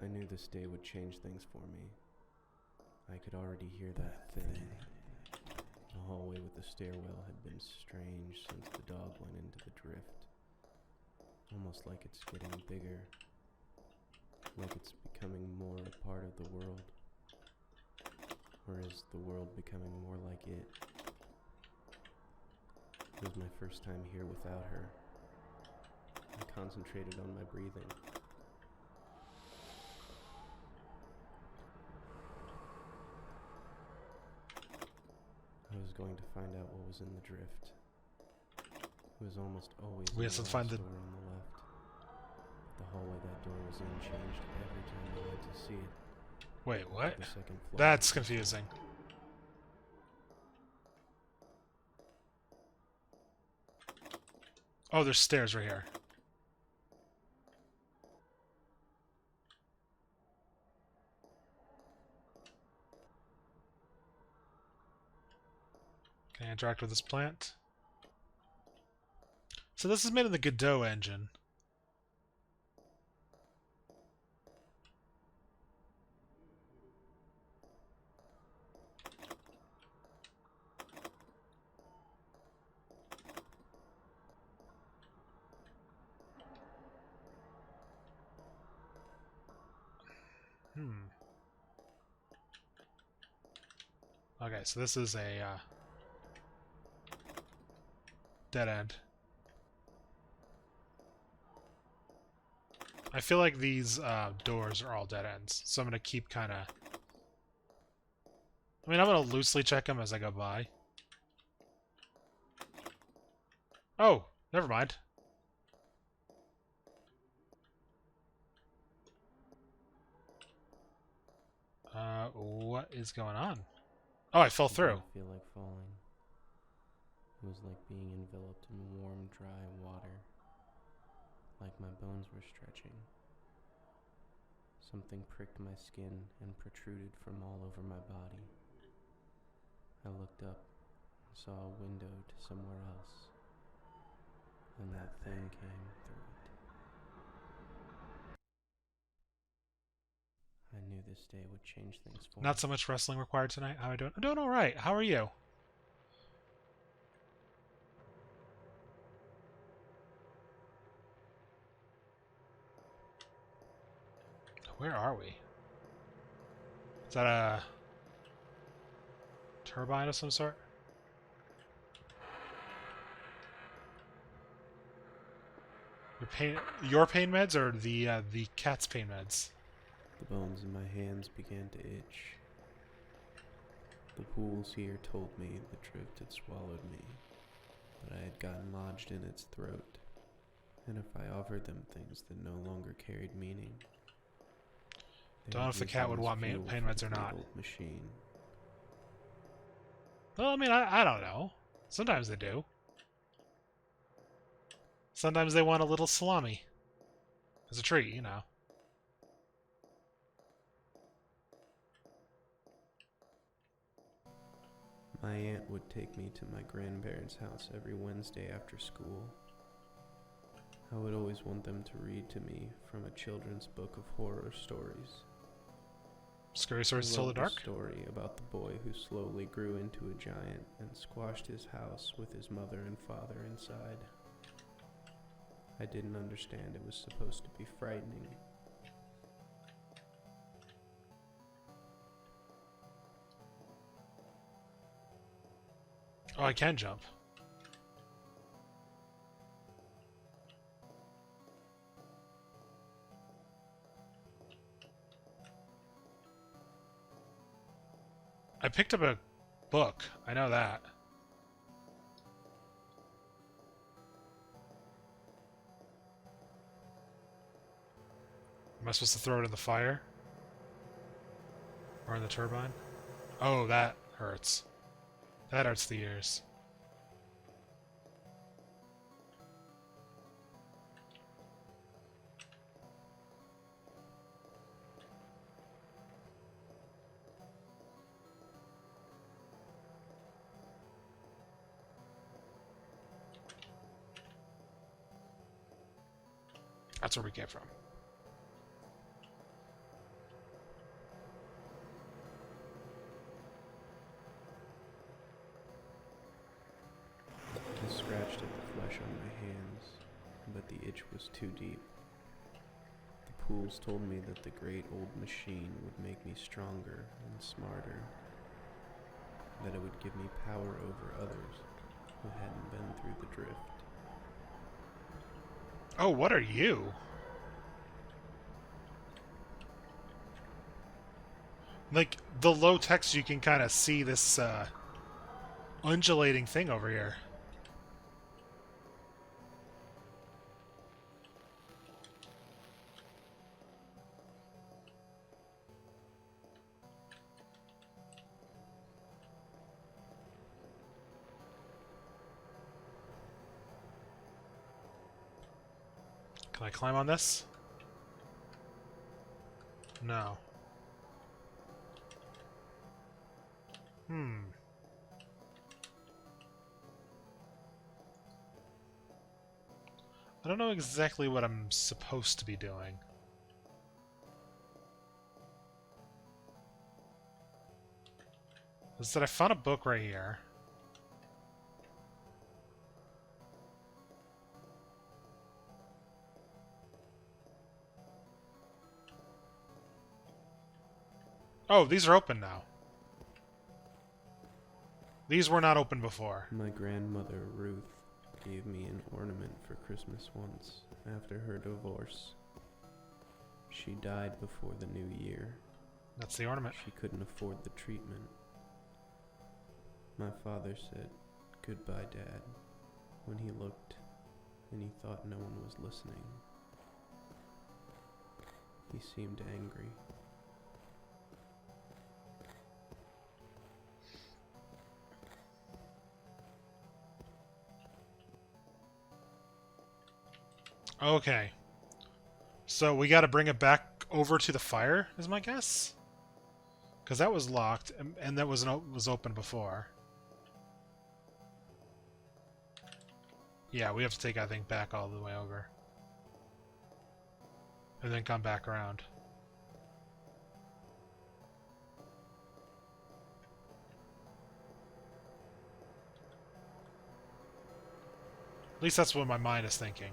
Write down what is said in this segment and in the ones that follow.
I knew this day would change things for me. I could already hear that thing. The hallway with the stairwell had been strange since the dog went into the drift. Almost like it's getting bigger. Like it's becoming more a part of the world. Or is the world becoming more like it? It was my first time here without her. I concentrated on my breathing. I was going to find out what was in the drift. It was almost always in the last door on the left. The hallway that door was in changed every time I went to see it. Wait, what? The second floor. That's confusing. Oh, there's stairs right here. Can I interact with this plant? So this is made in the Godot engine. Okay, so this is a dead end. I feel like these doors are all dead ends, so I'm going to keep kind of... I mean, I'm going to loosely check them as I go by. Oh, never mind. What is going on? Oh, I fell through. I feel like falling. It was like being enveloped in warm, dry water. Like my bones were stretching. Something pricked my skin and protruded from all over my body. I looked up and saw a window to somewhere else. And that thing came through it. I knew this day would change things for me. Not so much wrestling required tonight. How are you doing? I'm doing all right. How are you? Where are we? Is that a turbine of some sort? Your pain meds or the cat's pain meds? The bones in my hands began to itch. The pools here told me the drift had swallowed me, that I had gotten lodged in its throat, and if I offered them things that no longer carried meaning, don't know if the cat would want pain meds or not. Machine. Well, I mean, I don't know. Sometimes they do. Sometimes they want a little salami. As a treat, you know. My aunt would take me to my grandparents' house every Wednesday after school. I would always want them to read to me from a children's book of horror stories. Scary Stories to Tell the Dark? A story about the boy who slowly grew into a giant and squashed his house with his mother and father inside. I didn't understand it was supposed to be frightening. Oh, I can jump. I picked up a book. I know that. Am I supposed to throw it in the fire? Or in the turbine? Oh, that hurts. That hurts the ears. That's where we came from. too deep. The pools told me that the great old machine would make me stronger and smarter, that it would give me power over others who hadn't been through the drift. Oh, what are you? Like, the low text, you can kind of see this undulating thing over here. Can I climb on this? No. I don't know exactly what I'm supposed to be doing. Is that I found a book right here. Oh, these are open now. These were not open before. My grandmother, Ruth, gave me an ornament for Christmas once after her divorce. She died before the new year. That's the ornament. She couldn't afford the treatment. My father said, "Goodbye, Dad," when he looked and he thought no one was listening. He seemed angry. Okay. So we got to bring it back over to the fire, is my guess? Because that was locked, and that was open before. Yeah, we have to take, I think, back all the way over. And then come back around. At least that's what my mind is thinking.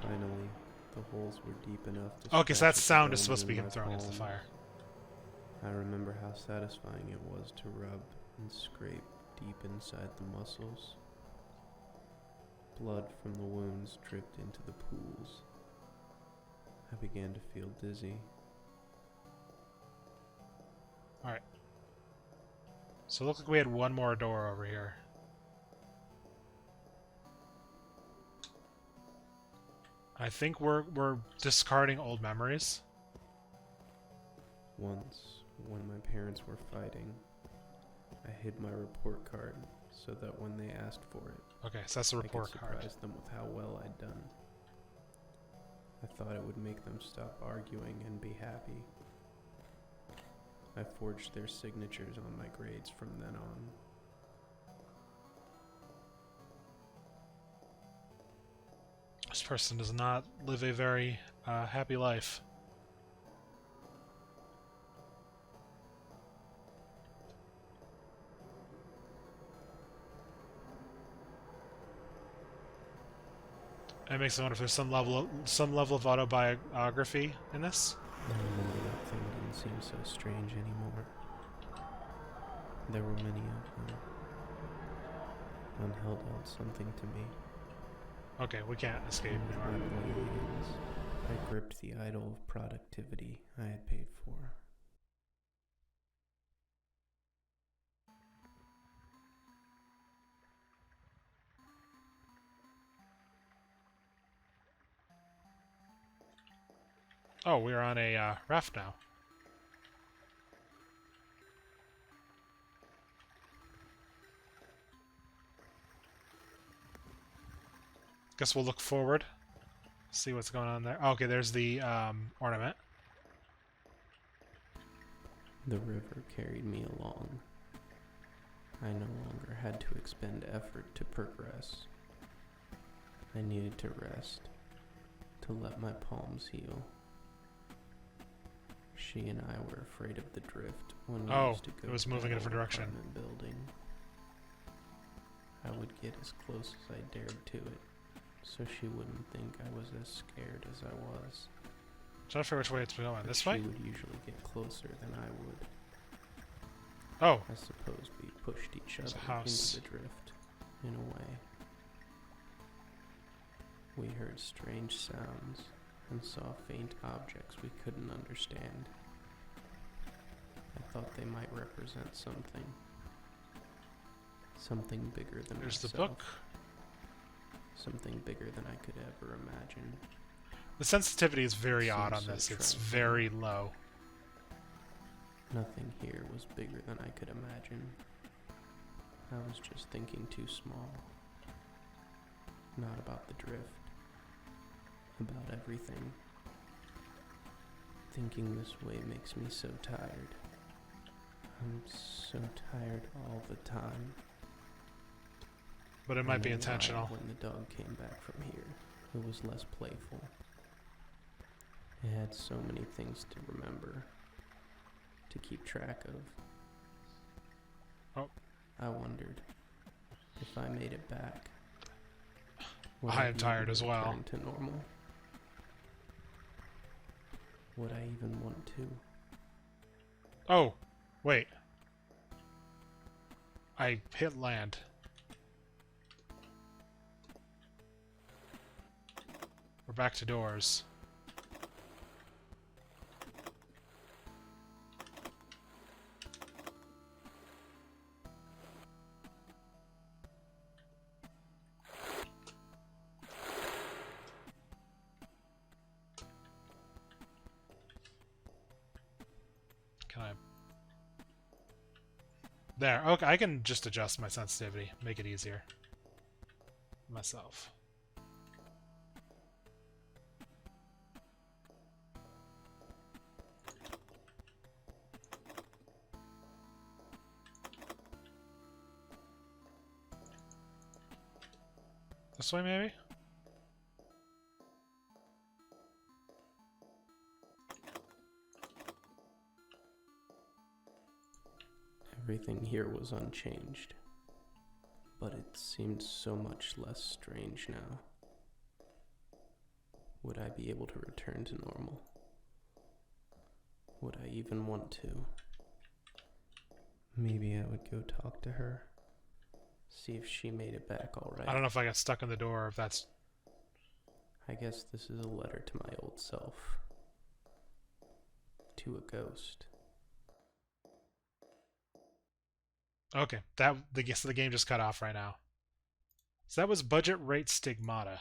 Finally, the holes were deep enough to... Okay, so that scratch sound the is supposed to be bone him in throwing my into the palms. fire. I remember how satisfying it was to rub and scrape deep inside the muscles. Blood from the wounds dripped into the pools. I began to feel dizzy. Alright. So it looked like we had one more door over here. I think we're discarding old memories. Once, when my parents were fighting, I hid my report card so that when they asked for it, Okay, so that's a I could report card. surprise them with how well I'd done. I thought it would make them stop arguing and be happy. I forged their signatures on my grades from then on. This person does not live a very happy life. It makes me wonder if there's some level of autobiography in this. The memory of that thing didn't seem so strange anymore. There were many of them. One held out something to me. Okay, we can't escape And with my anymore. bloody hands, I gripped the idol of productivity I had paid for. Oh, we're on a raft now. Guess we'll look forward. See what's going on there. Okay, there's the ornament. The river carried me along. I no longer had to expend effort to progress. I needed to rest, to let my palms heal. She and I were afraid of the drift when we Oh, used to go it was to moving in a that different old direction. apartment building. would get as close as I dared to it, so she wouldn't think I was as scared as I was. Trying to figure which way it's going. This way? She would usually get closer than I would. Oh. I suppose we pushed each There's other a house. into the drift, in a way. We heard strange sounds and saw faint objects we couldn't understand. I thought they might represent something. Something bigger than There's myself. the book. Something bigger than I could ever imagine. The sensitivity is very Seems odd on so this. It's tranquil. very low. Nothing here was bigger than I could imagine. I was just thinking too small. Not about the drift. About everything. Thinking this way makes me so tired. I'm so tired all the time. But it might be And I intentional. lied when the dog came back from here, it was less playful. It had so many things to remember, to keep track of. Oh. I wondered if I made it back. would I am be tired able as to well. return to normal? Would I even want to? Oh, wait. I hit land. We're back to doors. Can I... There. Okay, I can just adjust my sensitivity, make it easier. Myself. This way, maybe? Everything here was unchanged, but it seemed so much less strange now. Would I be able to return to normal? Would I even want to? Maybe I would go talk to her, see if she made it back all right. I don't know if I got stuck in the door or if that's... I guess this is a letter to my old self. To a ghost. Okay, so the game just cut off right now. So that was budget rate Stigmata.